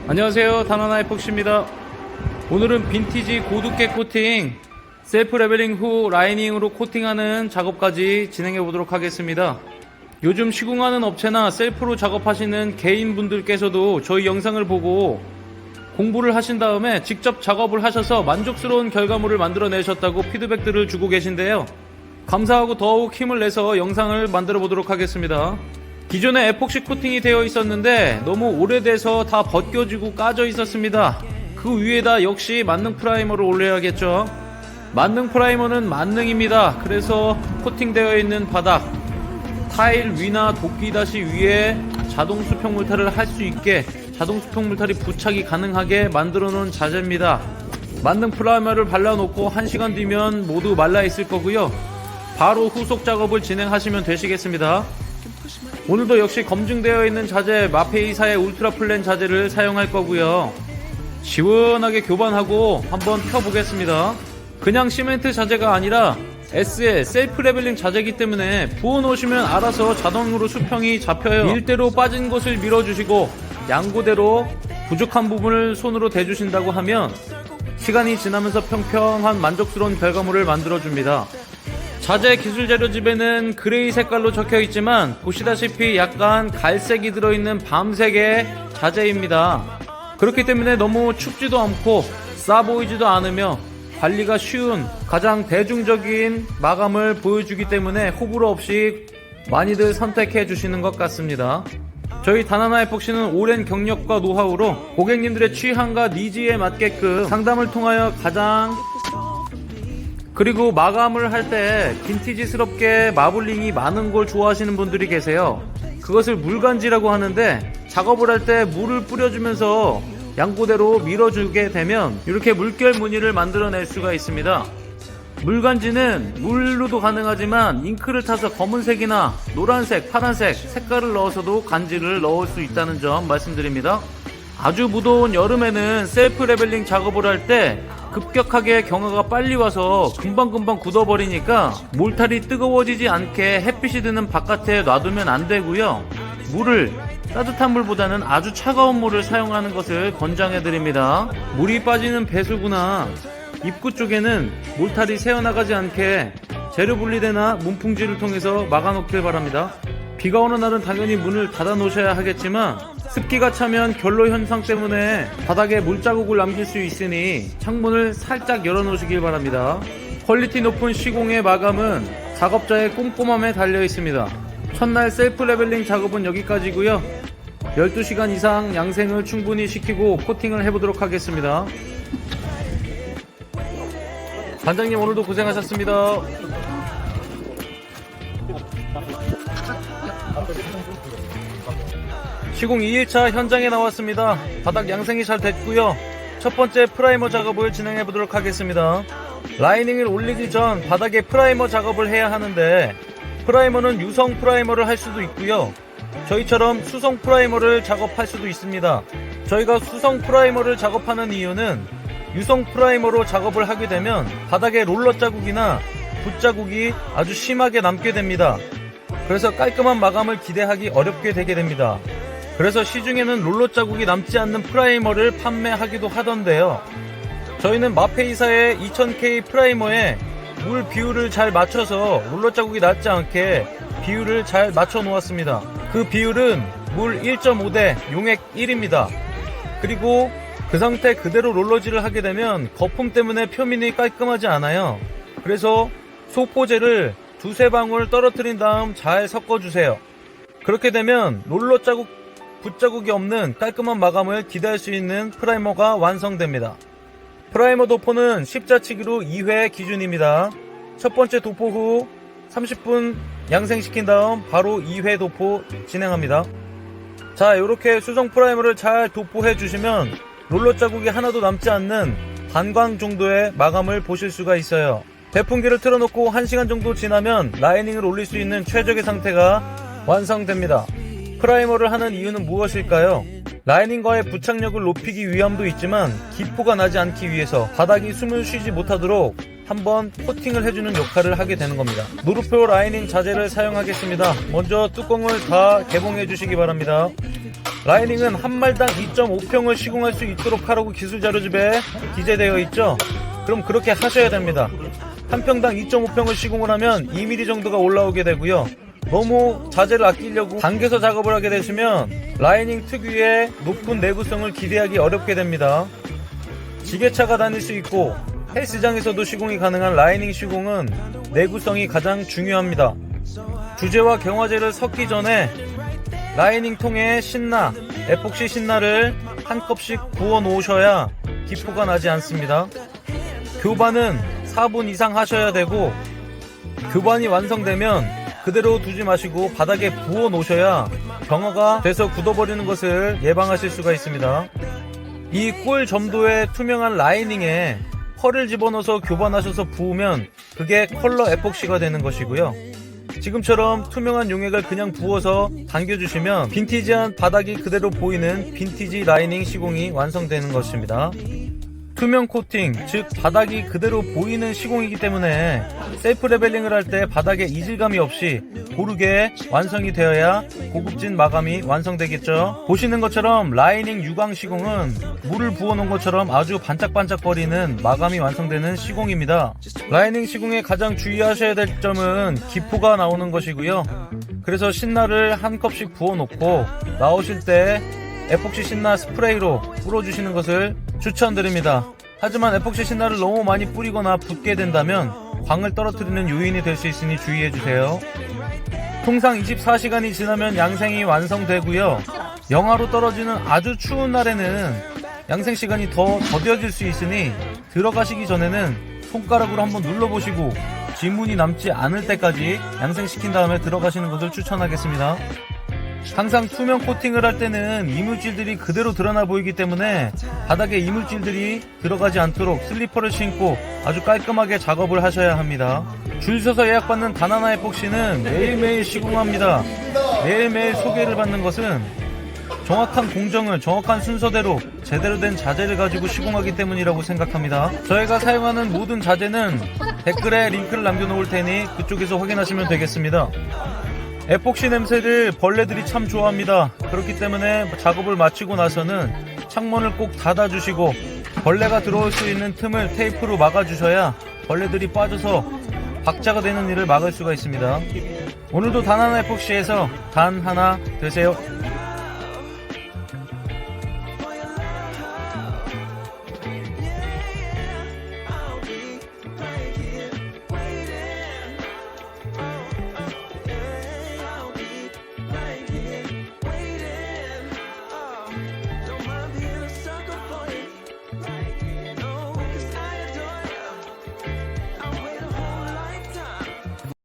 안녕하세요, 단원아의 폭시입니다. 오늘은 빈티지 고두께 코팅 셀프 레벨링 후 라이닝으로 코팅하는 작업까지 진행해 보도록 하겠습니다. 요즘 시공하는 업체나 셀프로 작업하시는 개인분들께서도 저희 영상을 보고 공부를 하신 다음에 직접 작업을 하셔서 만족스러운 결과물을 만들어내셨다고 피드백들을 주고 계신데요. 감사하고 더욱 힘을 내서 영상을 만들어 보도록 하겠습니다. 기존에 에폭시 코팅이 되어 있었는데 너무 오래돼서 다 벗겨지고 까져 있었습니다. 그 위에다 역시 만능 프라이머를 올려야겠죠. 만능 프라이머는 만능입니다. 그래서 코팅되어 있는 바닥 타일 위나 도끼다시 위에 자동 수평 물탈을 할 수 있게 자동 수평 물탈이 부착이 가능하게 만들어 놓은 자재입니다. 만능 프라이머를 발라놓고 1시간 뒤면 모두 말라 있을 거고요. 바로 후속 작업을 진행하시면 되시겠습니다. 오늘도 역시 검증되어 있는 자재 마페이사의 울트라 플랜 자재를 사용할 거고요. 시원하게 교반하고 한번 펴보겠습니다. 그냥 시멘트 자재가 아니라 S의 셀프 레벨링 자재이기 때문에 부어 놓으시면 알아서 자동으로 수평이 잡혀요. 밀대로 빠진 곳을 밀어주시고 양고대로 부족한 부분을 손으로 대주신다고 하면 시간이 지나면서 평평한 만족스러운 결과물을 만들어줍니다. 자재 기술 재료집에는 그레이 색깔로 적혀 있지만 보시다시피 약간 갈색이 들어있는 밤색의 자재입니다. 그렇기 때문에 너무 춥지도 않고 싸 보이지도 않으며 관리가 쉬운 가장 대중적인 마감을 보여주기 때문에 호불호 없이 많이들 선택해 주시는 것 같습니다. 저희 단하나의 폭시는 오랜 경력과 노하우로 고객님들의 취향과 니즈에 맞게끔 상담을 통하여 가장 그리고 마감을 할 때 빈티지스럽게 마블링이 많은 걸 좋아하시는 분들이 계세요. 그것을 물간지라고 하는데 작업을 할 때 물을 뿌려주면서 양고대로 밀어주게 되면 이렇게 물결 무늬를 만들어낼 수가 있습니다. 물간지는 물로도 가능하지만 잉크를 타서 검은색이나 노란색, 파란색 색깔을 넣어서도 간지를 넣을 수 있다는 점 말씀드립니다. 아주 무더운 여름에는 셀프 레벨링 작업을 할 때 급격하게 경화가 빨리 와서 금방금방 굳어버리니까 몰탈이 뜨거워지지 않게 햇빛이 드는 바깥에 놔두면 안 되고요. 물을 따뜻한 물보다는 아주 차가운 물을 사용하는 것을 권장해드립니다. 물이 빠지는 배수구나 입구 쪽에는 몰탈이 새어나가지 않게 재료 분리대나 문풍지를 통해서 막아놓길 바랍니다. 비가 오는 날은 당연히 문을 닫아 놓으셔야 하겠지만 습기가 차면 결로 현상 때문에 바닥에 물자국을 남길 수 있으니 창문을 살짝 열어 놓으시길 바랍니다. 퀄리티 높은 시공의 마감은 작업자의 꼼꼼함에 달려 있습니다. 첫날 셀프 레벨링 작업은 여기까지고요. 12시간 이상 양생을 충분히 시키고 코팅을 해보도록 하겠습니다. 반장님 오늘도 고생하셨습니다. 시공 2일차 현장에 나왔습니다. 바닥 양생이 잘 됐고요. 첫 번째 프라이머 작업을 진행해 보도록 하겠습니다. 라이닝을 올리기 전 바닥에 프라이머 작업을 해야 하는데 프라이머는 유성 프라이머를 할 수도 있고요. 저희처럼 수성 프라이머를 작업할 수도 있습니다. 저희가 수성 프라이머를 작업하는 이유는 유성 프라이머로 작업을 하게 되면 바닥에 롤러 자국이나 붓 자국이 아주 심하게 남게 됩니다. 그래서 깔끔한 마감을 기대하기 어렵게 되게 됩니다. 그래서 시중에는 롤러 자국이 남지 않는 프라이머를 판매하기도 하던데요. 저희는 마페이사의 2000K 프라이머에 물 비율을 잘 맞춰서 롤러 자국이 나지 않게 비율을 잘 맞춰 놓았습니다. 그 비율은 물 1.5대 용액 1입니다. 그리고 그 상태 그대로 롤러질을 하게 되면 거품 때문에 표면이 깔끔하지 않아요. 그래서 소포제를 두세 방울 떨어뜨린 다음 잘 섞어주세요. 그렇게 되면 롤러 자국, 붓자국이 없는 깔끔한 마감을 기대할 수 있는 프라이머가 완성됩니다. 프라이머 도포는 십자치기로 2회 기준입니다. 첫 번째 도포 후 30분 양생시킨 다음 바로 2회 도포 진행합니다. 자, 이렇게 수성 프라이머를 잘 도포해 주시면 롤러 자국이 하나도 남지 않는 반광 정도의 마감을 보실 수가 있어요. 배풍기를 틀어놓고 1시간 정도 지나면 라이닝을 올릴 수 있는 최적의 상태가 완성됩니다. 프라이머를 하는 이유는 무엇일까요? 라이닝과의 부착력을 높이기 위함도 있지만 기포가 나지 않기 위해서 바닥이 숨을 쉬지 못하도록 한번 코팅을 해주는 역할을 하게 되는 겁니다. 노루표 라이닝 자재를 사용하겠습니다. 먼저 뚜껑을 다 개봉해 주시기 바랍니다. 라이닝은 한 말당 2.5평을 시공할 수 있도록 하라고 기술자료집에 기재되어 있죠. 그럼 그렇게 하셔야 됩니다. 한 평당 2.5평을 시공을 하면 2mm 정도가 올라오게 되고요. 너무 자재를 아끼려고 당겨서 작업을 하게 되시면 라이닝 특유의 높은 내구성을 기대하기 어렵게 됩니다. 지게차가 다닐 수 있고 헬스장에서도 시공이 가능한 라이닝 시공은 내구성이 가장 중요합니다. 주재와 경화제를 섞기 전에 라이닝 통에 신나, 에폭시 신나를 한 컵씩 부어 놓으셔야 기포가 나지 않습니다. 교반은 4분 이상 하셔야 되고, 교반이 완성되면 그대로 두지 마시고 바닥에 부어 놓으셔야 경화가 돼서 굳어버리는 것을 예방하실 수가 있습니다. 이 꿀 점도의 투명한 라이닝에 펄을 집어넣어서 교반하셔서 부으면 그게 컬러 에폭시가 되는 것이고요. 지금처럼 투명한 용액을 그냥 부어서 당겨주시면 빈티지한 바닥이 그대로 보이는 빈티지 라이닝 시공이 완성되는 것입니다. 투명 코팅, 즉 바닥이 그대로 보이는 시공이기 때문에 셀프 레벨링을 할 때 바닥에 이질감이 없이 고르게 완성이 되어야 고급진 마감이 완성되겠죠. 보시는 것처럼 라이닝 유광 시공은 물을 부어놓은 것처럼 아주 반짝반짝거리는 마감이 완성되는 시공입니다. 라이닝 시공에 가장 주의하셔야 될 점은 기포가 나오는 것이고요. 그래서 신나를 한 컵씩 부어놓고 나오실 때 에폭시 신나 스프레이로 뿌려주시는 것을 추천드립니다. 하지만 에폭시 신나를 너무 많이 뿌리거나 붓게 된다면 광을 떨어뜨리는 요인이 될 수 있으니 주의해주세요. 통상 24시간이 지나면 양생이 완성되고요. 영하로 떨어지는 아주 추운 날에는 양생 시간이 더 더뎌질 수 있으니 들어가시기 전에는 손가락으로 한번 눌러보시고 지문이 남지 않을 때까지 양생시킨 다음에 들어가시는 것을 추천하겠습니다. 항상 투명 코팅을 할 때는 이물질들이 그대로 드러나 보이기 때문에 바닥에 이물질들이 들어가지 않도록 슬리퍼를 신고 아주 깔끔하게 작업을 하셔야 합니다. 줄 서서 예약받는 다나나 에폭시는 매일매일 시공합니다. 매일매일 소개를 받는 것은 정확한 공정을 정확한 순서대로 제대로 된 자재를 가지고 시공하기 때문이라고 생각합니다. 저희가 사용하는 모든 자재는 댓글에 링크를 남겨놓을 테니 그쪽에서 확인하시면 되겠습니다. 에폭시 냄새를 벌레들이 참 좋아합니다. 그렇기 때문에 작업을 마치고 나서는 창문을 꼭 닫아주시고 벌레가 들어올 수 있는 틈을 테이프로 막아주셔야 벌레들이 빠져서 박자가 되는 일을 막을 수가 있습니다. 오늘도 단 하나 에폭시에서 단 하나 되세요.